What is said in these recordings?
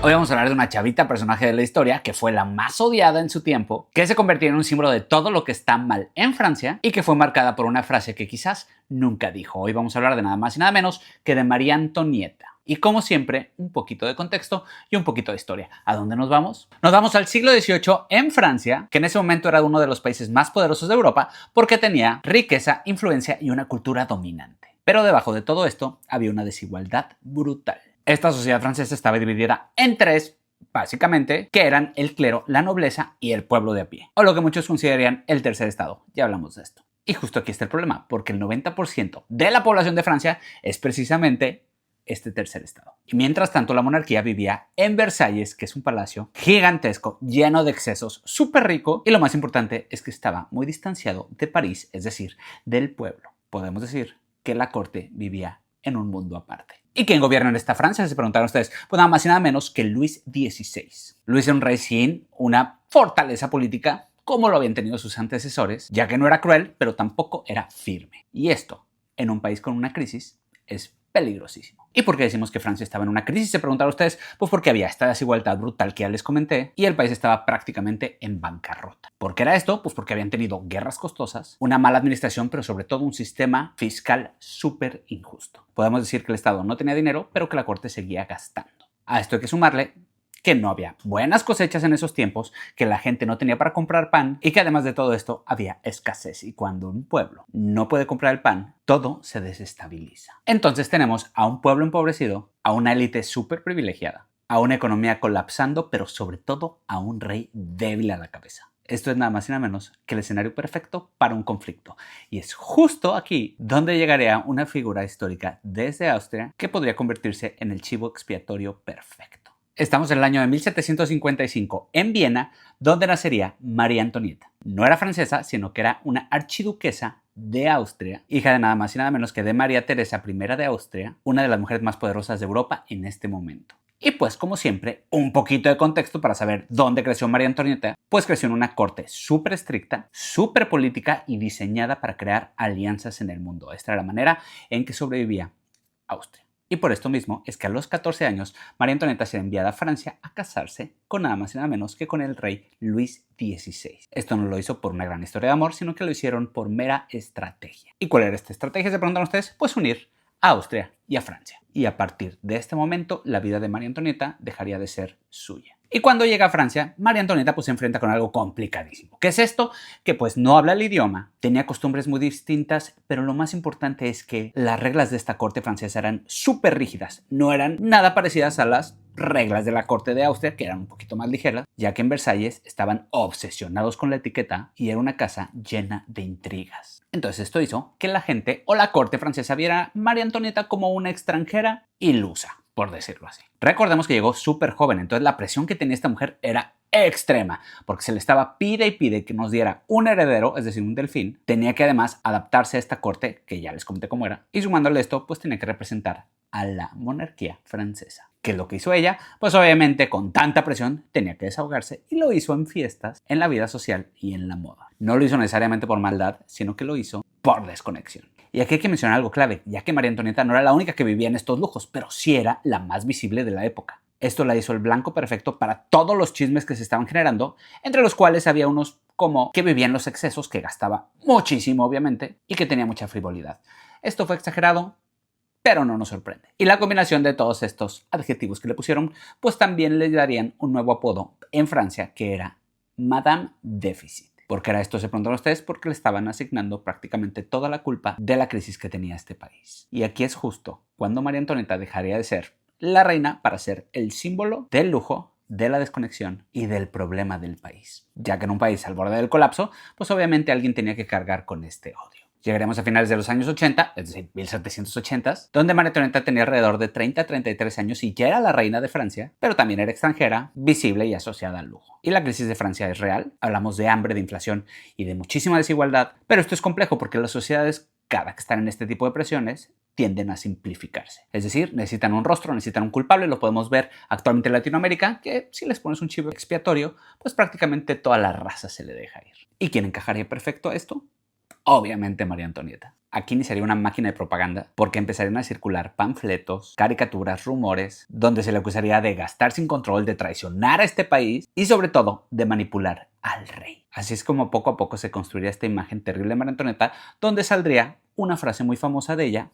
Hoy vamos a hablar de una chavita personaje de la historia que fue la más odiada en su tiempo, que se convirtió en un símbolo de todo lo que está mal en Francia y que fue marcada por una frase que quizás nunca dijo. Hoy vamos a hablar de nada más y nada menos que de María Antonieta. Y como siempre, un poquito de contexto y un poquito de historia. ¿A dónde nos vamos? Nos vamos al siglo XVIII en Francia, que en ese momento era uno de los países más poderosos de Europa porque tenía riqueza, influencia y una cultura dominante. Pero debajo de todo esto había una desigualdad brutal. Esta sociedad francesa estaba dividida en tres, básicamente, que eran el clero, la nobleza y el pueblo de a pie, o lo que muchos considerarían el tercer estado. Ya hablamos de esto. Y justo aquí está el problema, porque el 90% de la población de Francia es precisamente este tercer estado. Y mientras tanto, la monarquía vivía en Versalles, que es un palacio gigantesco, lleno de excesos, súper rico, y lo más importante es que estaba muy distanciado de París, es decir, del pueblo. Podemos decir que la corte vivía en un mundo aparte. ¿Y quién gobierna en esta Francia? Se preguntaron ustedes. Pues nada más y nada menos que Luis XVI. Luis era un rey sin una fortaleza política como lo habían tenido sus antecesores, ya que no era cruel, pero tampoco era firme. Y esto, en un país con una crisis, es peligrosísimo. ¿Y por qué decimos que Francia estaba en una crisis? Se preguntaron ustedes. Pues porque había esta desigualdad brutal que ya les comenté y el país estaba prácticamente en bancarrota. ¿Por qué era esto? Pues porque habían tenido guerras costosas, una mala administración, pero sobre todo un sistema fiscal súper injusto. Podemos decir que el Estado no tenía dinero, pero que la corte seguía gastando. A esto hay que sumarle que no había buenas cosechas en esos tiempos, que la gente no tenía para comprar pan y que además de todo esto había escasez. Y cuando un pueblo no puede comprar el pan, todo se desestabiliza. Entonces tenemos a un pueblo empobrecido, a una élite súper privilegiada, a una economía colapsando, pero sobre todo a un rey débil a la cabeza. Esto es nada más y nada menos que el escenario perfecto para un conflicto. Y es justo aquí donde llegaría una figura histórica desde Austria que podría convertirse en el chivo expiatorio perfecto. Estamos en el año de 1755 en Viena, donde nacería María Antonieta. No era francesa, sino que era una archiduquesa de Austria, hija de nada más y nada menos que de María Teresa I de Austria, una de las mujeres más poderosas de Europa en este momento. Y pues, como siempre, un poquito de contexto para saber dónde creció María Antonieta. Pues creció en una corte súper estricta, súper política y diseñada para crear alianzas en el mundo. Esta era la manera en que sobrevivía Austria. Y por esto mismo es que a los 14 años María Antonieta será enviada a Francia a casarse con nada más y nada menos que con el rey Luis XVI. Esto no lo hizo por una gran historia de amor, sino que lo hicieron por mera estrategia. ¿Y cuál era esta estrategia? Se preguntan ustedes. Pues unir a Austria y a Francia. Y a partir de este momento, la vida de María Antonieta dejaría de ser suya. Y cuando llega a Francia, María Antonieta pues se enfrenta con algo complicadísimo. ¿Qué es esto? Que pues no habla el idioma, tenía costumbres muy distintas, pero lo más importante es que las reglas de esta corte francesa eran súper rígidas. No eran nada parecidas a las reglas de la corte de Austria, que eran un poquito más ligeras, ya que en Versalles estaban obsesionados con la etiqueta y era una casa llena de intrigas. Entonces esto hizo que la gente o la corte francesa viera a María Antonieta como una extranjera ilusa, por decirlo así. Recordemos que llegó súper joven, entonces la presión que tenía esta mujer era extrema, porque se le estaba pide y pide que nos diera un heredero, es decir, un delfín. Tenía que además adaptarse a esta corte, que ya les comenté cómo era, y sumándole esto, pues tenía que representar a la monarquía francesa. ¿Qué es lo que hizo ella? Pues obviamente con tanta presión tenía que desahogarse y lo hizo en fiestas, en la vida social y en la moda. No lo hizo necesariamente por maldad, sino que lo hizo por desconexión. Y aquí hay que mencionar algo clave, ya que María Antonieta no era la única que vivía en estos lujos, pero sí era la más visible de la época. Esto la hizo el blanco perfecto para todos los chismes que se estaban generando, entre los cuales había unos como que vivían los excesos, que gastaba muchísimo obviamente y que tenía mucha frivolidad. Esto fue exagerado, pero no nos sorprende. Y la combinación de todos estos adjetivos que le pusieron, pues también le darían un nuevo apodo en Francia, que era Madame Déficit. ¿Por qué era esto? Se preguntan ustedes. Porque le estaban asignando prácticamente toda la culpa de la crisis que tenía este país. Y aquí es justo cuando María Antonieta dejaría de ser la reina para ser el símbolo del lujo, de la desconexión y del problema del país. Ya que en un país al borde del colapso, pues obviamente alguien tenía que cargar con este odio. Llegaremos a finales de los años 80, es decir, 1780, donde María Antonieta tenía alrededor de 30 a 33 años y ya era la reina de Francia, pero también era extranjera, visible y asociada al lujo. Y la crisis de Francia es real, hablamos de hambre, de inflación y de muchísima desigualdad, pero esto es complejo porque las sociedades, cada que están en este tipo de presiones, tienden a simplificarse. Es decir, necesitan un rostro, necesitan un culpable, lo podemos ver actualmente en Latinoamérica, que si les pones un chivo expiatorio, pues prácticamente toda la raza se le deja ir. ¿Y quién encajaría perfecto a esto? Obviamente María Antonieta. aquí iniciaría una máquina de propaganda porque empezarían a circular panfletos, caricaturas, rumores, donde se le acusaría de gastar sin control, de traicionar a este país y sobre todo de manipular al rey. Así es como poco a poco se construiría esta imagen terrible de María Antonieta, donde saldría una frase muy famosa de ella,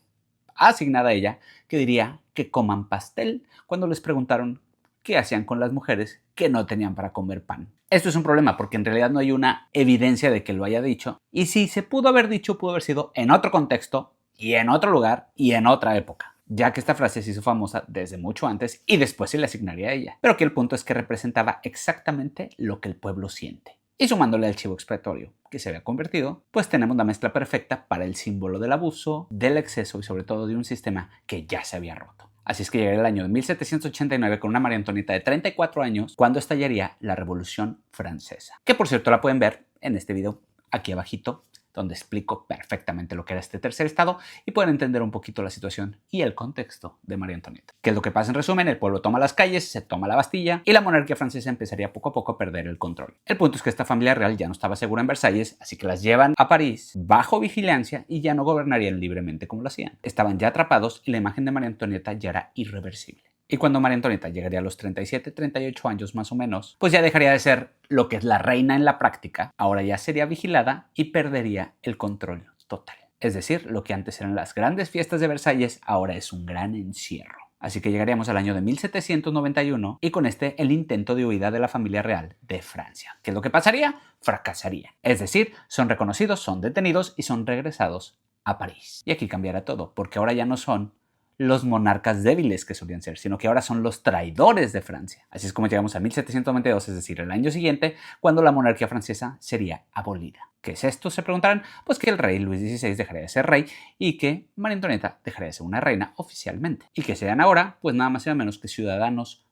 asignada a ella, que diría que coman pastel cuando les preguntaron qué hacían con las mujeres que no tenían para comer pan. Esto es un problema porque en realidad no hay una evidencia de que lo haya dicho, y si se pudo haber dicho, pudo haber sido en otro contexto y en otro lugar y en otra época, ya que esta frase se hizo famosa desde mucho antes y después se le asignaría a ella. Pero aquí el punto es que representaba exactamente lo que el pueblo siente. Y sumándole al chivo expiatorio que se había convertido, pues tenemos la mezcla perfecta para el símbolo del abuso, del exceso y sobre todo de un sistema que ya se había roto. Así es que llegaría el año de 1789 con una María Antonieta de 34 años cuando estallaría la Revolución Francesa. Que por cierto la pueden ver en este video aquí abajito, donde explico perfectamente lo que era este tercer estado y pueden entender un poquito la situación y el contexto de María Antonieta. ¿Qué es lo que pasa en resumen? El pueblo toma las calles, se toma la Bastilla y la monarquía francesa empezaría poco a poco a perder el control. El punto es que esta familia real ya no estaba segura en Versalles, así que las llevan a París bajo vigilancia y ya no gobernarían libremente como lo hacían. Estaban ya atrapados y la imagen de María Antonieta ya era irreversible. Y cuando María Antonieta llegaría a los 37, 38 años más o menos, pues ya dejaría de ser lo que es la reina en la práctica, ahora ya sería vigilada y perdería el control total. Es decir, lo que antes eran las grandes fiestas de Versalles, ahora es un gran encierro. Así que llegaríamos al año de 1791 y con este el intento de huida de la familia real de Francia. ¿Qué es lo que pasaría? Fracasaría. Es decir, son reconocidos, son detenidos y son regresados a París. Y aquí cambiará todo, porque ahora ya no son los monarcas débiles que solían ser, sino que ahora son los traidores de Francia. Así es como llegamos a 1792, es decir, el año siguiente, cuando la monarquía francesa sería abolida. ¿Qué es esto? Se preguntarán. Pues que el rey Luis XVI dejaría de ser rey y que María Antonieta dejaría de ser una reina oficialmente. Y que sean ahora, pues nada más y nada menos que ciudadanos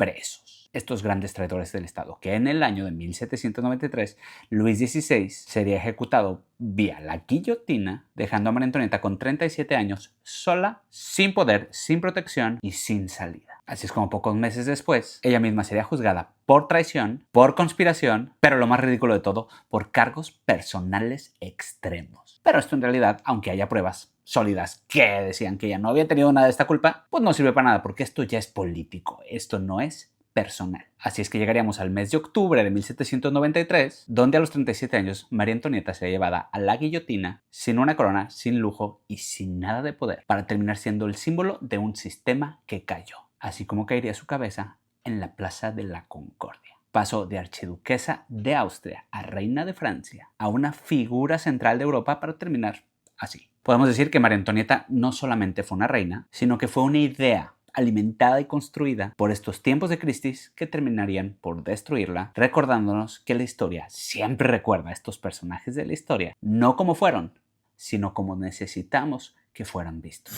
presos. Estos grandes traidores del Estado, que en el año de 1793 Luis XVI sería ejecutado vía la guillotina, dejando a María Antonieta con 37 años sola, sin poder, sin protección y sin salida. Así es como pocos meses después, ella misma sería juzgada por traición, por conspiración, pero lo más ridículo de todo, por cargos personales extremos. Pero esto en realidad, aunque haya pruebas sólidas que decían que ella no había tenido nada de esta culpa, pues no sirve para nada porque esto ya es político, esto no es personal. Así es que llegaríamos al mes de octubre de 1793, donde a los 37 años María Antonieta sería llevada a la guillotina sin una corona, sin lujo y sin nada de poder, para terminar siendo el símbolo de un sistema que cayó, así como caería su cabeza en la Plaza de la Concordia. Pasó de archiduquesa de Austria a reina de Francia a una figura central de Europa para terminar así. Podemos decir que María Antonieta no solamente fue una reina, sino que fue una idea alimentada y construida por estos tiempos de crisis que terminarían por destruirla, recordándonos que la historia siempre recuerda a estos personajes de la historia, no como fueron, sino como necesitamos que fueran vistos.